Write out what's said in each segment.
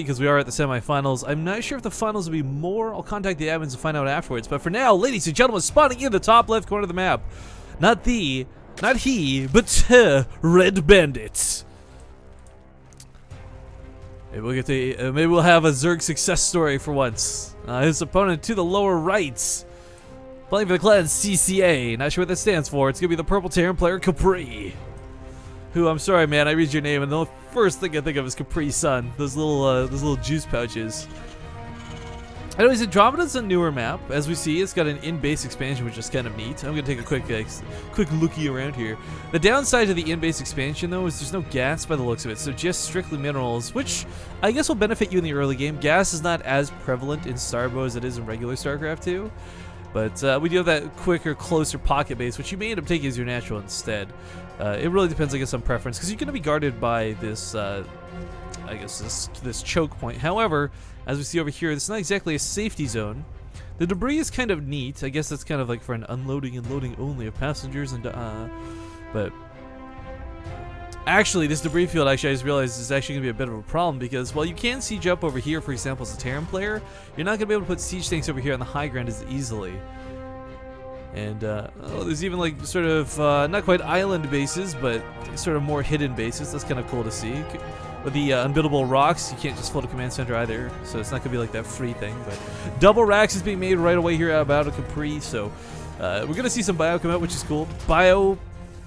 because we are at the semifinals. I'm not sure if the finals will be more. I'll contact the admins and find out afterwards. But for now, ladies and gentlemen, spawning in the top left corner of the map. Not he, but tehredbandit. Maybe we'll get to, maybe we'll have a Zerg success story for once. His opponent to the lower right, playing for the clan CCA. Not sure what that stands for. It's gonna be the purple Terran player Capri. Who, I'm sorry, man, I read your name and the first thing I think of is Capri Sun. Those little juice pouches. Anyways, Andromeda's a newer map. As we see, it's got an in-base expansion, which is kind of neat. I'm gonna take a quick looky around here. The downside to the in-base expansion, though, is there's no gas by the looks of it, so just strictly minerals, which I guess will benefit you in the early game. Gas is not as prevalent in Starbow as it is in regular StarCraft 2. But we do have that quicker, closer pocket base, which you may end up taking as your natural instead. It really depends, I guess, on preference, because you're going to be guarded by this, I guess, this choke point. However, as we see over here, this is not exactly a safety zone. The debris is kind of neat. I guess that's kind of like for an unloading and loading only of passengers, and but actually, this debris field, actually, I just realized is actually going to be a bit of a problem, because while you can siege up over here, for example, as a Terran player, you're not going to be able to put siege tanks over here on the high ground as easily. And oh, there's even like sort of not quite island bases, but sort of more hidden bases. That's kind of cool to see. With the unbiddable rocks, you can't just float a command center either, so it's not going to be like that free thing. But double racks is being made right away here about a Capri, so we're going to see some bio come out, which is cool. Bio,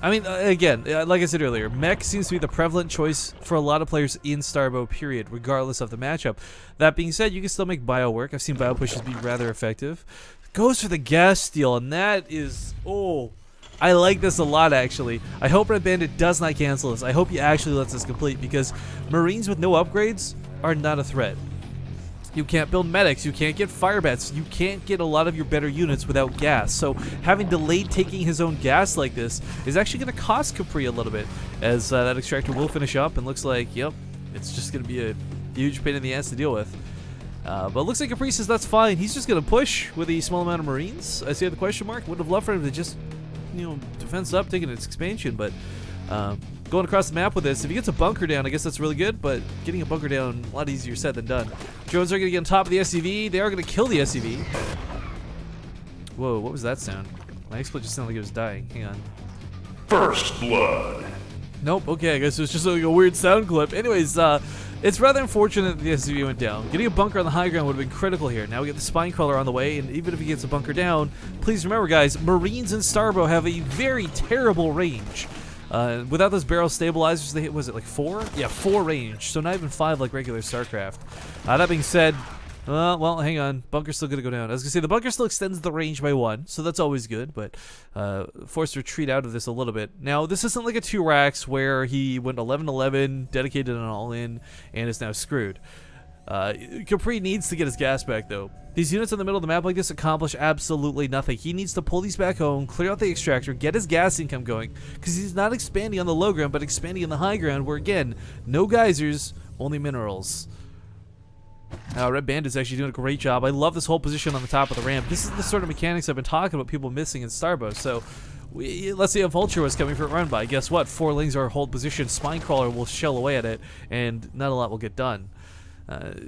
I mean, again, like I said earlier, mech seems to be the prevalent choice for a lot of players in Starbow, period, regardless of the matchup. That being said, you can still make bio work. I've seen bio pushes be rather effective. Goes for the gas steal, and that is, oh, I like this a lot, actually. I hope Red Bandit does not cancel this. I hope he actually lets this complete, because Marines with no upgrades are not a threat. You can't build medics, you can't get firebats, you can't get a lot of your better units without gas. So having delayed taking his own gas like this is actually going to cost Capri a little bit, as that extractor will finish up, and looks like, yep, it's just going to be a huge pain in the ass to deal with. But it looks like Capri says that's fine. He's just going to push with a small amount of Marines. I see the question mark. Would have loved for him to just, you know, defense up, taking its expansion, but going across the map with this, if he gets a bunker down, I guess that's really good, but getting a bunker down, a lot easier said than done. Drones are going to get on top of the SCV. They are going to kill the SCV. Whoa, what was that sound? My exploit just sounded like it was dying. Hang on. First blood. Nope, okay, I guess it was just like a weird sound clip. Anyways, it's rather unfortunate that the SCV went down. Getting a bunker on the high ground would have been critical here. Now we get the spine crawler on the way, and even if he gets a bunker down, please remember, guys, Marines in Starbow have a very terrible range. Without those barrel stabilizers, they hit, was it like 4? Yeah, 4 range, so not even 5 like regular StarCraft. That being said, well, hang on. Bunker's still going to go down. I was going to say, the bunker still extends the range by 1, so that's always good, but forced to retreat out of this a little bit. Now, this isn't like a 2 racks where he went 11-11, dedicated and all-in, and is now screwed. Capri needs to get his gas back, though. These units in the middle of the map like this accomplish absolutely nothing. He needs to pull these back home, clear out the extractor, get his gas income going, because he's not expanding on the low ground, but expanding on the high ground, where, again, no geysers, only minerals. Red Bandit's actually doing a great job. I love this whole position on the top of the ramp. This is the sort of mechanics I've been talking about people missing in Starbow. So, let's say a Vulture was coming for a run by. Guess what? 4 Lings are hold position. Spine Crawler will shell away at it, and not a lot will get done.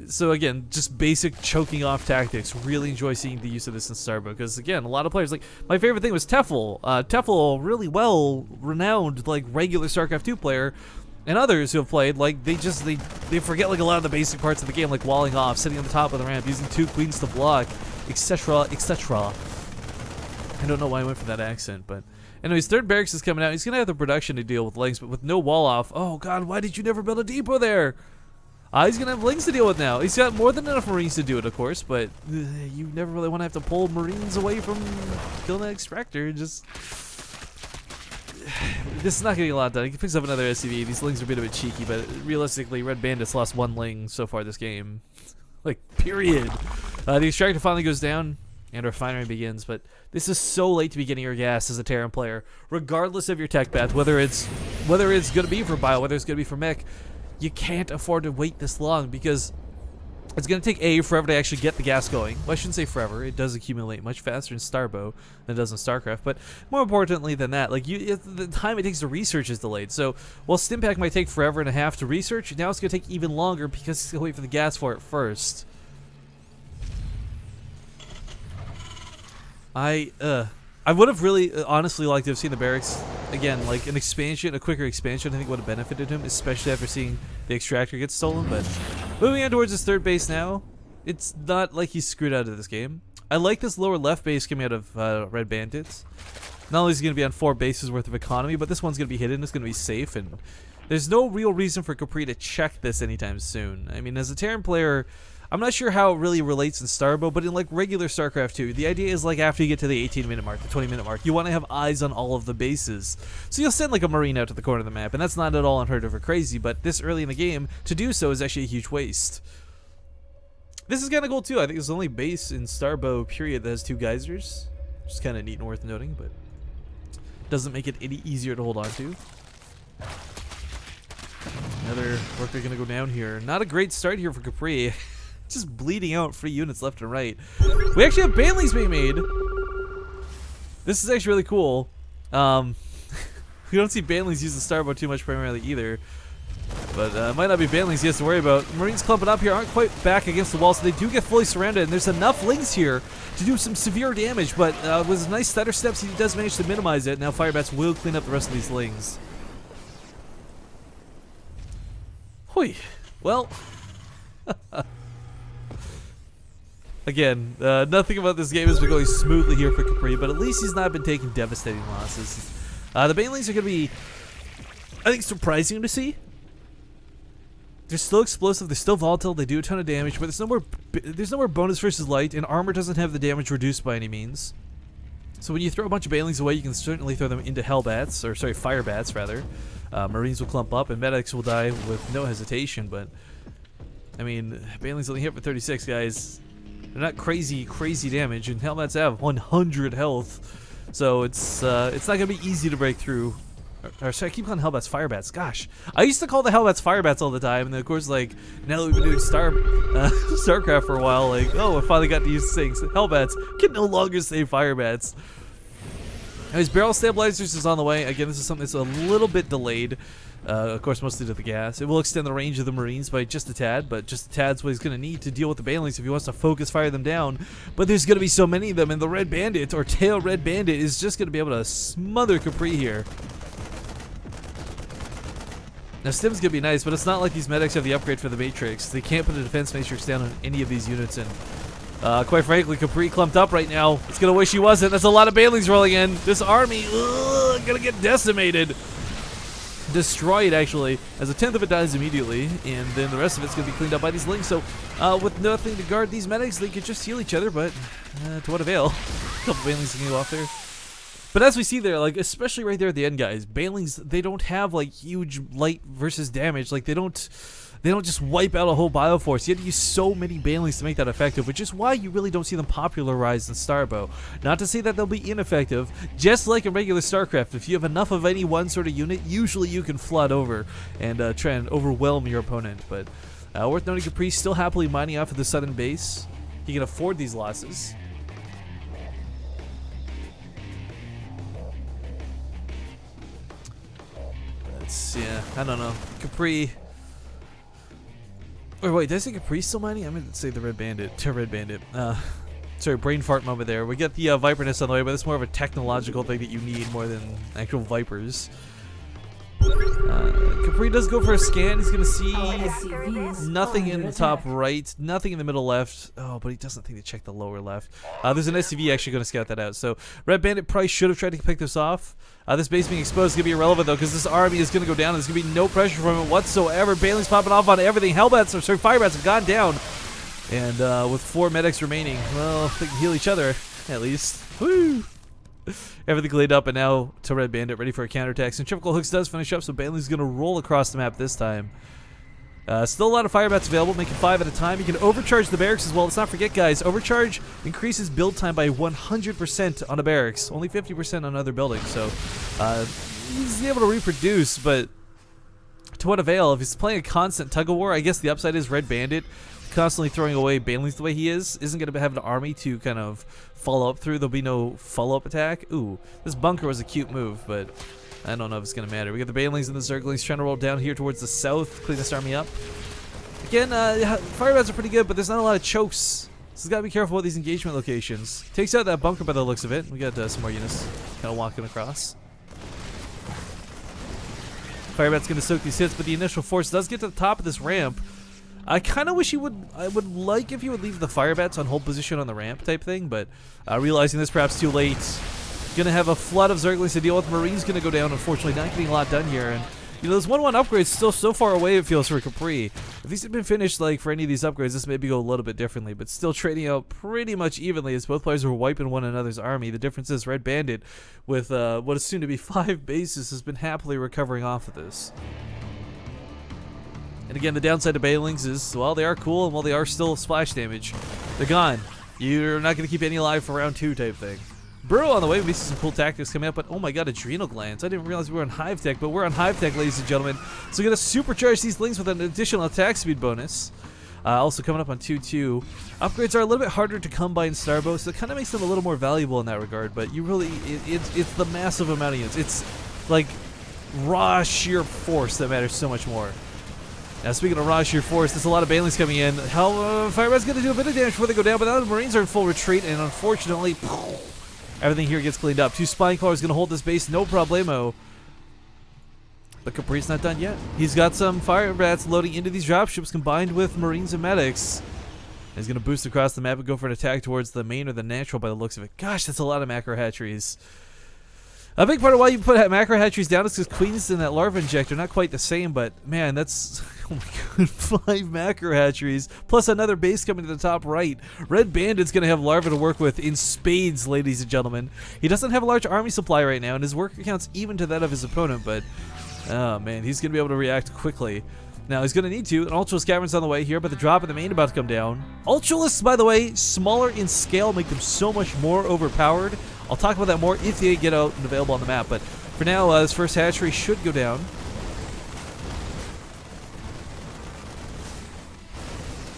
So again, just basic choking off tactics. Really enjoy seeing the use of this in Starbow, because again, a lot of players, like, my favorite thing was Tefl. Tefl, really well renowned, like, regular StarCraft 2 player. And others who have played, like, they forget, like, a lot of the basic parts of the game, like walling off, sitting on the top of the ramp, using 2 queens to block, etc., etc. I don't know why I went for that accent, but anyways, third barracks is coming out. He's gonna have the production to deal with Lings, but with no wall off. Oh god, why did you never build a depot there? He's gonna have Lings to deal with now. He's got more than enough Marines to do it, of course, but you never really want to have to pull Marines away from killing that extractor. Just this is not getting a lot done. He picks up another SCV. These Lings are a bit cheeky, but realistically, Red Bandit's lost 1 Ling so far this game. Like, period. The extractor finally goes down, and refinery begins, but this is so late to be getting your gas as a Terran player. Regardless of your tech path, whether it's going to be for bio, whether it's going to be for mech, you can't afford to wait this long, because It's going to take forever to actually get the gas going. Well, I shouldn't say forever. It does accumulate much faster in Starbow than it does in StarCraft. But more importantly than that, like the time it takes to research is delayed. So while Stimpack might take forever and a half to research, now it's going to take even longer because he's going to wait for the gas for it first. I would have really honestly liked to have seen the barracks again, like an expansion, a quicker expansion. I think would have benefited him, especially after seeing the extractor get stolen. But moving on towards his third base now, it's not like he's screwed out of this game. I like this lower left base coming out of Red Bandits. Not only is he going to be on 4 bases worth of economy, but this one's going to be hidden. It's going to be safe, and there's no real reason for Capri to check this anytime soon. I mean, as a Terran player, I'm not sure how it really relates in Starbow, but in like regular StarCraft 2, the idea is like after you get to the 18-minute mark, the 20-minute mark, you want to have eyes on all of the bases. So you'll send like a Marine out to the corner of the map, and that's not at all unheard of or crazy, but this early in the game, to do so is actually a huge waste. This is kind of cool too. I think it's the only base in Starbow period that has 2 geysers, which is kind of neat and worth noting, but doesn't make it any easier to hold on to. Another worker going to go down here. Not a great start here for Capri. Just bleeding out free units left and right. We actually have Banelings being made. This is actually really cool. We don't see Banelings use the Starbow too much primarily either. But it might not be Banelings he has to worry about. Marines clumping up here aren't quite back against the wall, so they do get fully surrounded. And there's enough Lings here to do some severe damage. But with his nice stutter steps, he does manage to minimize it. Now Firebats will clean up the rest of these Lings. Hui. Well. Again, nothing about this game has been going smoothly here for Capri, but at least he's not been taking devastating losses. The Banelings are going to be, I think, surprising to see. They're still explosive, they're still volatile, they do a ton of damage, but there's no more bonus versus light, and armor doesn't have the damage reduced by any means. So when you throw a bunch of Banelings away, you can certainly throw them into Hellbats, or sorry, Firebats rather. Marines will clump up, and Medics will die with no hesitation, but I mean, Banelings only hit for 36, guys. They're not crazy damage, and Hellbats have 100 health, so it's not gonna be easy to break through. Or sorry, I keep calling Hellbats Firebats. Gosh, I used to call the Hellbats Firebats all the time, and then of course, like now that we've been doing StarCraft for a while, like I finally got to use things. Hellbats can no longer say Firebats. His barrel stabilizers is on the way. Again, this is something that's a little bit delayed. Of course, mostly to the gas. It will extend the range of the Marines by just a tad, but just a tad's what he's going to need to deal with the Banelings if he wants to focus fire them down. But there's going to be so many of them, and the Red Bandit, or Tail Red Bandit, is just going to be able to smother Capri here. Now, Stim's going to be nice, but it's not like these medics have the upgrade for the Matrix. They can't put a defense Matrix down on any of these units, and quite frankly, Capri clumped up right now. It's going to wish he wasn't. That's a lot of Banelings rolling in. This army, going to get decimated. Destroyed, actually, as a tenth of it dies immediately, and then the rest of it's going to be cleaned up by these Lings. So, with nothing to guard these medics, they could just heal each other, but to what avail? A couple Banelings can go off there. But as we see there, like, especially right there at the end, guys, Banelings, they don't have, like, huge light versus damage. Like, they don't just wipe out a whole bioforce. You have to use so many Banelings to make that effective, which is why you really don't see them popularized in Starbow. Not to say that they'll be ineffective, just like in regular StarCraft. If you have enough of any one sort of unit, usually you can flood over and try and overwhelm your opponent. But worth noting, Capri still happily mining off of the southern base. He can afford these losses. Yeah, I don't know. Capri. Or wait, did I say Capri still mining? I meant to say the Red Bandit. Red Bandit. Sorry, brain fart moment there. We get the Viper nest on the way, but it's more of a technological thing that you need more than actual Vipers. Capri does go for a scan. He's going to see nothing in the top right, nothing in the middle left. Oh, but he doesn't think to check the lower left. There's an SCV actually going to scout that out. So Red Bandit probably should have tried to pick this off. This base being exposed is going to be irrelevant, though, because this army is going to go down. There's going to be no pressure from it whatsoever. Banelings popping off on everything. Hellbats, or sorry, Firebats have gone down. And with 4 medics remaining, well, they can heal each other, at least. Woo! Everything cleaned up, and now to Red Bandit, ready for a counterattack. Centrifugal Hooks does finish up, so Baneling's going to roll across the map this time. Still a lot of Firebats available, making 5 at a time. You can overcharge the barracks as well. Let's not forget, guys, overcharge increases build time by 100% on a barracks, only 50% on other buildings. So he's able to reproduce, but to what avail? If he's playing a constant tug-of-war, I guess the upside is Red Bandit constantly throwing away banelings the way he isn't going to have an army to kind of follow up through. There'll be no follow-up attack. Ooh, this bunker was a cute move, but I don't know if it's going to matter. We got the banelings and the zerglings trying to roll down here towards the south, clean this army up. Again, fire bats are pretty good, but there's not a lot of chokes. So got to be careful with these engagement locations. Takes out that bunker by the looks of it. We got some more units kind of walking across. Firebat's going to soak these hits, but the initial force does get to the top of this ramp. I kind of wish I would like if you would leave the firebats on hold position on the ramp type thing, but realizing this perhaps too late. Going to have a flood of zerglings to deal with. Marine's going to go down, unfortunately, not getting a lot done here. And you know, those 1-1 upgrades still so far away, it feels, for Capri. If these had been finished, like, for any of these upgrades, this maybe go a little bit differently, but still trading out pretty much evenly as both players were wiping one another's army. The difference is Red Bandit, with what is soon to be 5 bases, has been happily recovering off of this. And again, the downside to Banelings is, well, they are cool, and while they are still splash damage, they're gone. You're not going to keep any alive for round 2 type thing. Burrow on the way. We see some cool tactics coming up, but oh my god, adrenal glands. I didn't realize we were on Hive Tech, but we're on Hive Tech, ladies and gentlemen. So we're going to supercharge these lings with an additional attack speed bonus. Also coming up on 2-2. Upgrades are a little bit harder to come by in Starbow, so it kind of makes them a little more valuable in that regard, but you really, it's the massive amount of units. It's like raw sheer force that matters so much more. Now, speaking of raw sheer force, there's a lot of Banelings coming in. Hell, Firebat's going to do a bit of damage before they go down, but now the Marines are in full retreat, and unfortunately, everything here gets cleaned up. 2 Spine Crawlers going to hold this base, no problemo. But Capri's not done yet. He's got some Firebats loading into these dropships combined with Marines and Medics. He's going to boost across the map and go for an attack towards the main or the natural by the looks of it. Gosh, that's a lot of macro hatcheries. A big part of why you put macro hatcheries down is because Queens and that larva injector are not quite the same, but man, that's, oh my god, 5 macro hatcheries plus another base coming to the top right. Red Bandit's going to have larva to work with in spades, ladies and gentlemen. He doesn't have a large army supply right now, and his work counts even to that of his opponent, but oh man, he's going to be able to react quickly. Now he's going to need to. An Ultralisk Cavern's on the way here, but the drop in the main about to come down. Ultralisks, by the way, smaller in scale, make them so much more overpowered. I'll talk about that more if they get out and available on the map, but for now, this first hatchery should go down.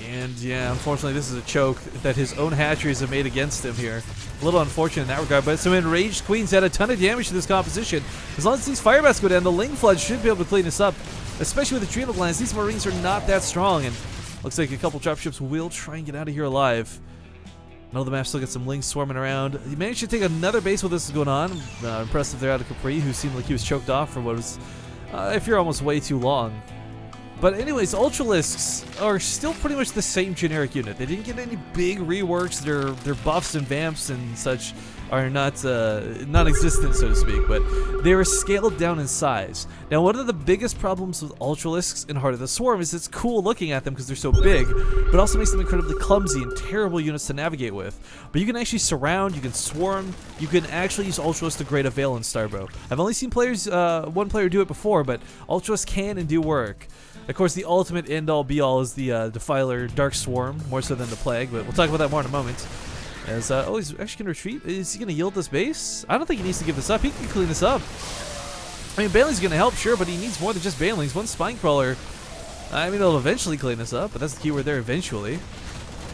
And yeah, unfortunately, this is a choke that his own hatcheries have made against him here. A little unfortunate in that regard, but some enraged Queens had a ton of damage to this composition. As long as these Firebats go down, the Ling Flood should be able to clean this up, especially with the Adrenal Glands. These Marines are not that strong, and looks like a couple dropships will try and get out of here alive. Middle of the map still got some Lings swarming around. He managed to take another base while this is going on. Impressive there out of Capri, who seemed like he was choked off for what was, if you're almost way too long. But anyways, Ultralisks are still pretty much the same generic unit. They didn't get any big reworks. Their buffs and vamps and such are not non-existent, so to speak, but they were scaled down in size. Now, one of the biggest problems with Ultralisks in Heart of the Swarm is it's cool looking at them because they're so big, but also makes them incredibly clumsy and terrible units to navigate with. But you can actually surround, you can swarm, you can actually use Ultralisks to great avail in Starbow. I've only seen players, one player do it before, but Ultralisks can and do work. Of course, the ultimate end-all be-all is the Defiler Dark Swarm, more so than the Plague, but we'll talk about that more in a moment. As, oh, he's actually going to retreat. Is he going to yield this base? I don't think he needs to give this up. He can clean this up. I mean, Baneling's going to help, sure, but he needs more than just Banelings. One Spine Crawler, I mean, they'll eventually clean this up, but that's the keyword there, eventually.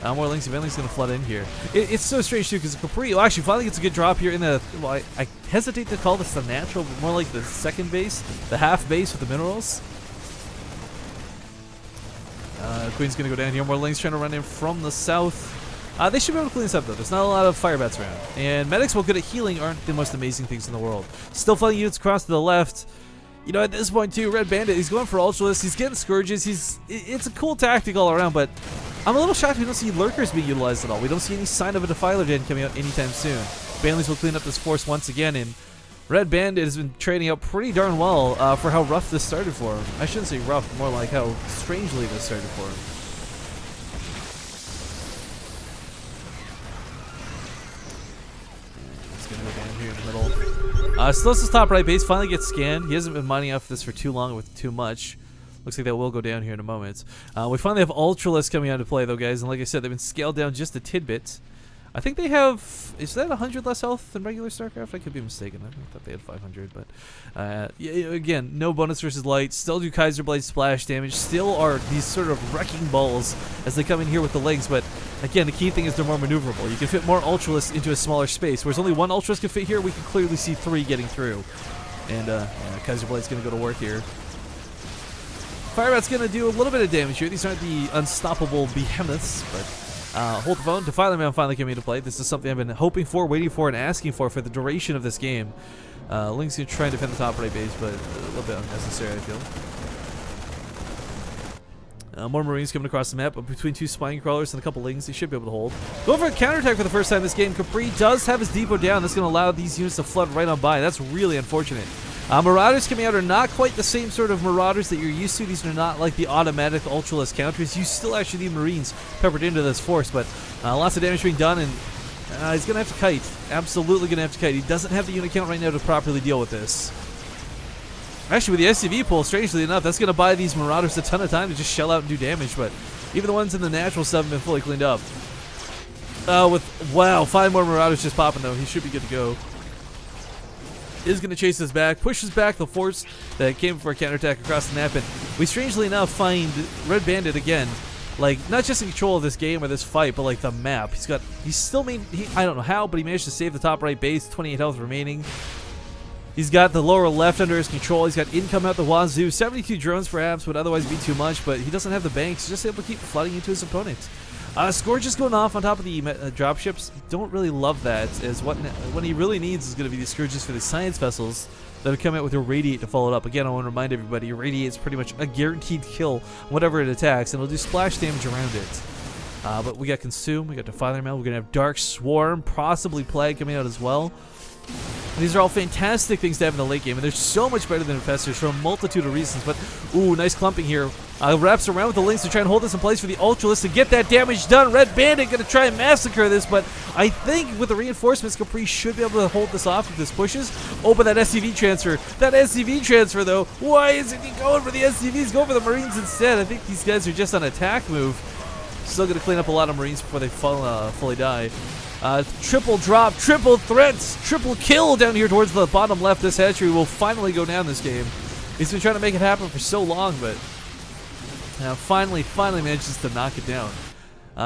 More Lings, and Baneling's going to flood in here. It's so strange, too, because Capri, well, actually, finally gets a good drop here in the, well, I hesitate to call this the natural, but more like the second base, the half base with the minerals. Queen's going to go down here. More Lings trying to run in from the south. They should be able to clean this up, though. There's not a lot of Firebats around. And Medics, while good at healing, aren't the most amazing things in the world. Still flooding units across to the left. You know, at this point, too, Red Bandit, he's going for Ultralisk. He's getting Scourges. It's a cool tactic all around, but I'm a little shocked we don't see Lurkers being utilized at all. We don't see any sign of a Defiler Gen coming out anytime soon. Banelings will clean up this force once again, and Red Bandit has been trading out pretty darn well for how rough this started for him. I shouldn't say rough, more like how strangely this started for him. He's going to go down here in the middle. Slows' top right base finally gets scanned. He hasn't been mining off this for too long with too much. Looks like that will go down here in a moment. We finally have Ultralisks coming out to play, though, guys. And like I said, they've been scaled down just a tidbit. I think they have, is that 100 less health than regular StarCraft? I could be mistaken. I thought they had 500, but yeah, again, no bonus versus light. Still do Kaiser Blade splash damage. Still are these sort of wrecking balls as they come in here with the legs, but again, the key thing is they're more maneuverable. You can fit more Ultralisks into a smaller space, whereas only one Ultralisk can fit here. We can clearly see 3 getting through. And yeah, Kaiser Blade's going to go to work here. Firebat's going to do a little bit of damage here. These aren't the unstoppable behemoths, but hold the phone. Defiler Man finally came into play. This is something I've been hoping for, waiting for, and asking for the duration of this game. Link's going to try and defend the top right base, but a little bit unnecessary, I feel. More Marines coming across the map, but between 2 Spine Crawlers and a couple Lings, they should be able to hold. Going for a counterattack for the first time this game. Capri does have his depot down. That's going to allow these units to flood right on by. That's really unfortunate. Marauders coming out are not quite the same sort of Marauders that you're used to. These are not like the automatic Ultralist counters. You still actually need Marines peppered into this force, but lots of damage being done, and he's going to have to kite. Absolutely going to have to kite. He doesn't have the unit count right now to properly deal with this. Actually, with the SCV pull, strangely enough, that's going to buy these Marauders a ton of time to just shell out and do damage, but even the ones in the natural stuff have been fully cleaned up. Wow, 5 more Marauders just popping, though. He should be good to go. Is going to chase us back, pushes back the force that came for a counterattack across the map, and we strangely enough find Red Bandit again, like not just in control of this game or this fight, but like the map. He's still I don't know how, but he managed to save the top right base, 28 health remaining. He's got the lower left under his control. He's got income out the wazoo. 72 drones perhaps would otherwise be too much, but he doesn't have the banks. He's just able to keep flooding into his opponent. Scourge just going off on top of the dropships. Don't really love that, as what he really needs is going to be the Scourges for the science vessels that will come out with Irradiate to follow it up. Again, I want to remind everybody, Irradiate is pretty much a guaranteed kill whatever it attacks, and it'll do splash damage around it. But we got Consume, we got Defiler Mail, we're going to have Dark Swarm, possibly Plague coming out as well. These are all fantastic things to have in the late game, and they're so much better than Infestors for a multitude of reasons. But, ooh, nice clumping here. Wraps around with the Lynx to try and hold this in place for the Ultralist to get that damage done. Red Bandit going to try and massacre this, but I think with the reinforcements, Capri should be able to hold this off if this pushes. Oh, but that SCV transfer. That SCV transfer, though, why isn't he going for the SCVs? Go for the Marines instead. I think these guys are just on attack move. Still going to clean up a lot of Marines before they fully die. Triple drop, triple threats, triple kill down here towards the bottom left. This hatchery will finally go down this game. He's been trying to make it happen for so long, but finally manages to knock it down.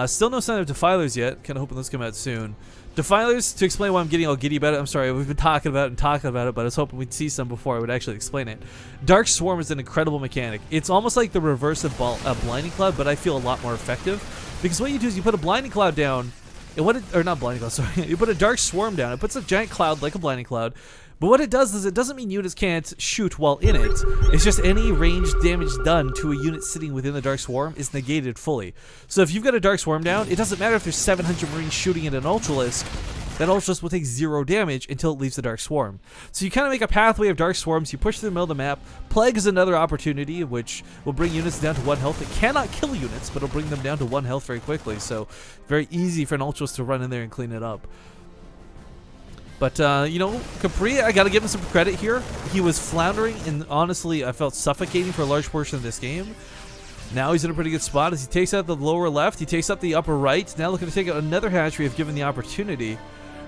Still no sign of Defilers yet. Kind of hoping those come out soon. Defilers, to explain why I'm getting all giddy about it, I'm sorry, we've been talking about it, but I was hoping we'd see some before I would actually explain it. Dark Swarm is an incredible mechanic. It's almost like the reverse of Blinding Cloud, but I feel a lot more effective. Because what you do is you put a Blinding Cloud down, not Blinding Cloud, sorry. You put a Dark Swarm down. It puts a giant cloud like a Blinding Cloud. But what it does is it doesn't mean units can't shoot while in it. It's just any ranged damage done to a unit sitting within the Dark Swarm is negated fully. So if you've got a Dark Swarm down, it doesn't matter if there's 700 Marines shooting at an Ultralisk. That Ultralisk will take 0 damage until it leaves the Dark Swarm. So you kind of make a pathway of Dark Swarms. You push through the middle of the map. Plague is another opportunity, which will bring units down to 1 health. It cannot kill units, but it'll bring them down to 1 health very quickly. So very easy for an Ultralisk to run in there and clean it up. But, you know, Capri, I gotta give him some credit here. He was floundering, and honestly, I felt suffocating for a large portion of this game. Now he's in a pretty good spot as he takes out the lower left, he takes up the upper right. Now looking to take out another hatchery if given the opportunity.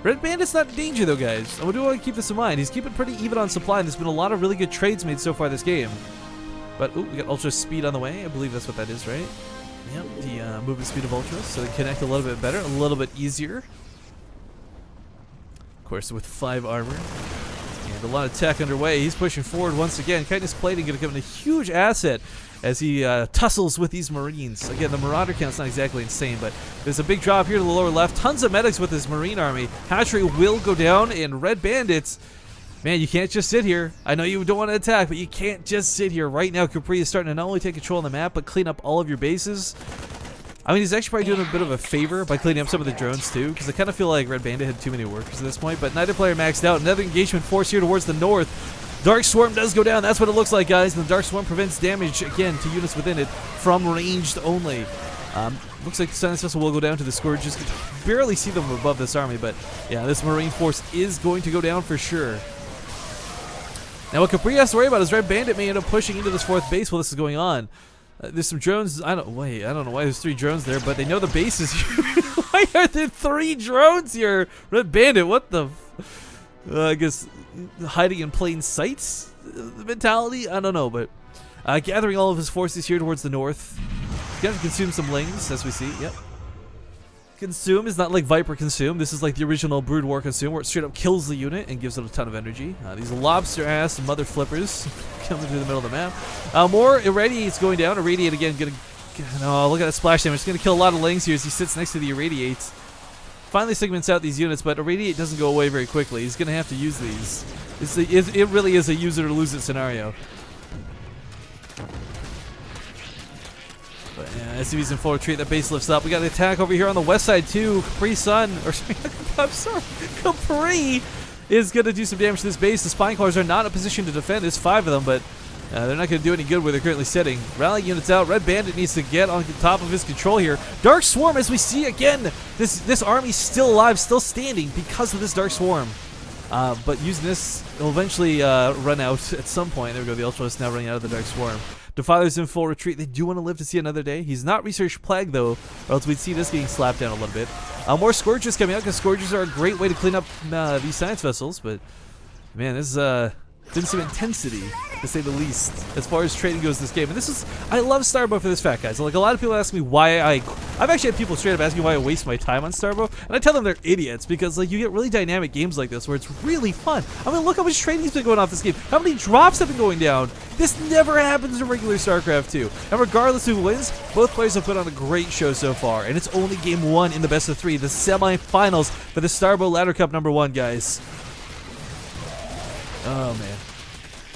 Red Bandit's not in danger, though, guys. I do want to keep this in mind. He's keeping pretty even on supply, and there's been a lot of really good trades made so far this game. But, ooh, we got Ultra Speed on the way. I believe that's what that is, right? Yep, the movement speed of Ultra, so they connect a little bit better, a little bit easier. Of course, with 5 armor and a lot of tech underway, he's pushing forward once again. Kindness Plating going to come in a huge asset as he tussles with these Marines. Again, the Marauder count's not exactly insane, but there's a big drop here to the lower left. Tons of medics with his Marine army. Hatchery will go down, and Red Bandits, man, you can't just sit here. I know you don't want to attack, but you can't just sit here. Right now, Capri is starting to not only take control on the map, but clean up all of your bases. I mean, he's actually probably doing a bit of a favor by cleaning up some of the drones too, because I kind of feel like Red Bandit had too many workers at this point, but neither player maxed out. Another engagement force here towards the north. Dark Swarm does go down. That's what it looks like, guys. And the Dark Swarm prevents damage, again, to units within it from ranged only. Looks like the Science Vessel will go down to the Scourges. You can barely see them above this army, but yeah, this Marine force is going to go down for sure. Now what Capri has to worry about is Red Bandit may end up pushing into this 4th base while this is going on. There's some drones. I don't know why there's 3 drones there, but they know the base is here. Why are there 3 drones here? Red Bandit, what the? I guess hiding in plain sight mentality. I don't know, but gathering all of his forces here towards the north. He's gonna consume some lings, as we see. Yep. Consume is not like Viper Consume. This is like the original Brood War Consume, where it straight up kills the unit and gives it a ton of energy. These lobster ass mother flippers coming through the middle of the map. More Irradiate's going down. Irradiate again, oh, look at that splash damage. It's gonna kill a lot of lings here as he sits next to the Irradiate. Finally segments out these units, but Irradiate doesn't go away very quickly. He's gonna have to use these. It really is a use it or lose it scenario. But yeah, SCV's in full retreat. That base lifts up. We got an attack over here on the west side too. Capri I'm sorry. Capri is going to do some damage to this base. The Spine Crawlers are not in a position to defend. There's 5 of them, but they're not going to do any good where they're currently sitting. Rally units out. Red Bandit needs to get on top of his control here. Dark Swarm, as we see again, this army's still alive, still standing because of this Dark Swarm. But using this, it'll eventually run out at some point. There we go. The Ultralisk now running out of the Dark Swarm. Defiler's in full retreat. They do want to live to see another day. He's not researched Plague, though, or else we'd see this getting slapped down a little bit. More Scourgers coming out, because Scourgers are a great way to clean up these science vessels, but, man, this didn't some intensity, to say the least, as far as trading goes this game. And this is, I love Starbow for this fact, guys. Like, a lot of people ask me why I've actually had people straight up asking why I waste my time on Starbow, and I tell them they're idiots, because, like, you get really dynamic games like this where it's really fun. I mean, look how much trading's been going off this game. How many drops have been going down? This never happens in regular StarCraft 2. And regardless of who wins, both players have put on a great show so far, and it's only game 1 in the best of 3, the semifinals for the Starbow Ladder Cup #1, guys. Oh, man.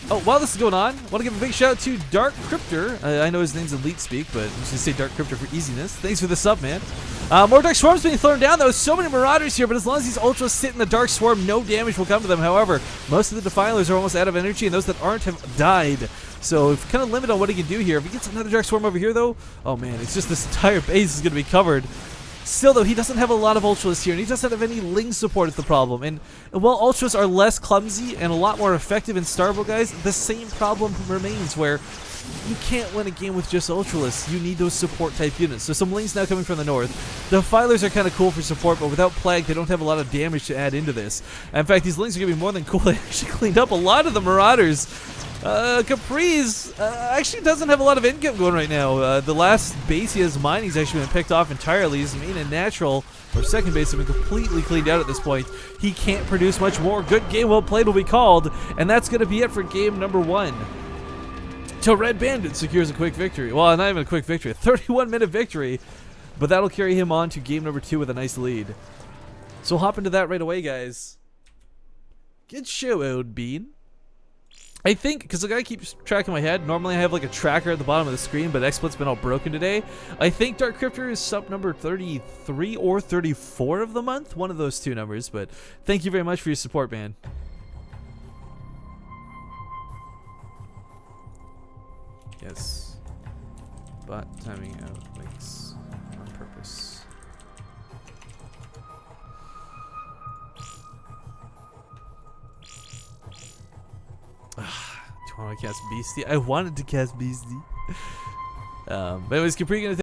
Oh, while this is going on, I want to give a big shout out to Dark Cryptor. I know his name's Elite Speak, but I'm just going to say Dark Cryptor for easiness. Thanks for the sub, man. More Dark Swarms being thrown down, though. So many Marauders here, but as long as these Ultras sit in the Dark Swarm, no damage will come to them. However, most of the Defilers are almost out of energy, and those that aren't have died. So it's kind of limited on what he can do here. If he gets another Dark Swarm over here, though, oh, man, it's just this entire base is going to be covered. Still, though, he doesn't have a lot of Ultras here, and he doesn't have any Ling support is the problem. And while Ultras are less clumsy and a lot more effective in Starbow, guys, the same problem remains where you can't win a game with just Ultralists. You need those support-type units. So some Lings now coming from the north. The Defilers are kind of cool for support, but without Plague, they don't have a lot of damage to add into this. In fact, these Lings are going to be more than cool. They actually cleaned up a lot of the Marauders. Capri's actually doesn't have a lot of income going right now. The last base he has mining's actually been picked off entirely. His main and natural, or second base, have been completely cleaned out at this point. He can't produce much more. Good game, well played will be called, and that's going to be it for game #1. Till Red Bandit secures a quick victory. Well, not even a quick victory, a 31-minute victory, but that'll carry him on to game #2 with a nice lead. So we'll hop into that right away, guys. Good show, Old Bean. I think, because I keep track in my head, normally I have like a tracker at the bottom of the screen, but XSplit's been all broken today. I think Dark Cryptor is sub number 33 or 34 of the month, one of those 2 numbers, but thank you very much for your support, man. Yes. Bot timing out links on purpose. Do you want to cast Beastie? I wanted to cast Beastie. But anyways, Capri gonna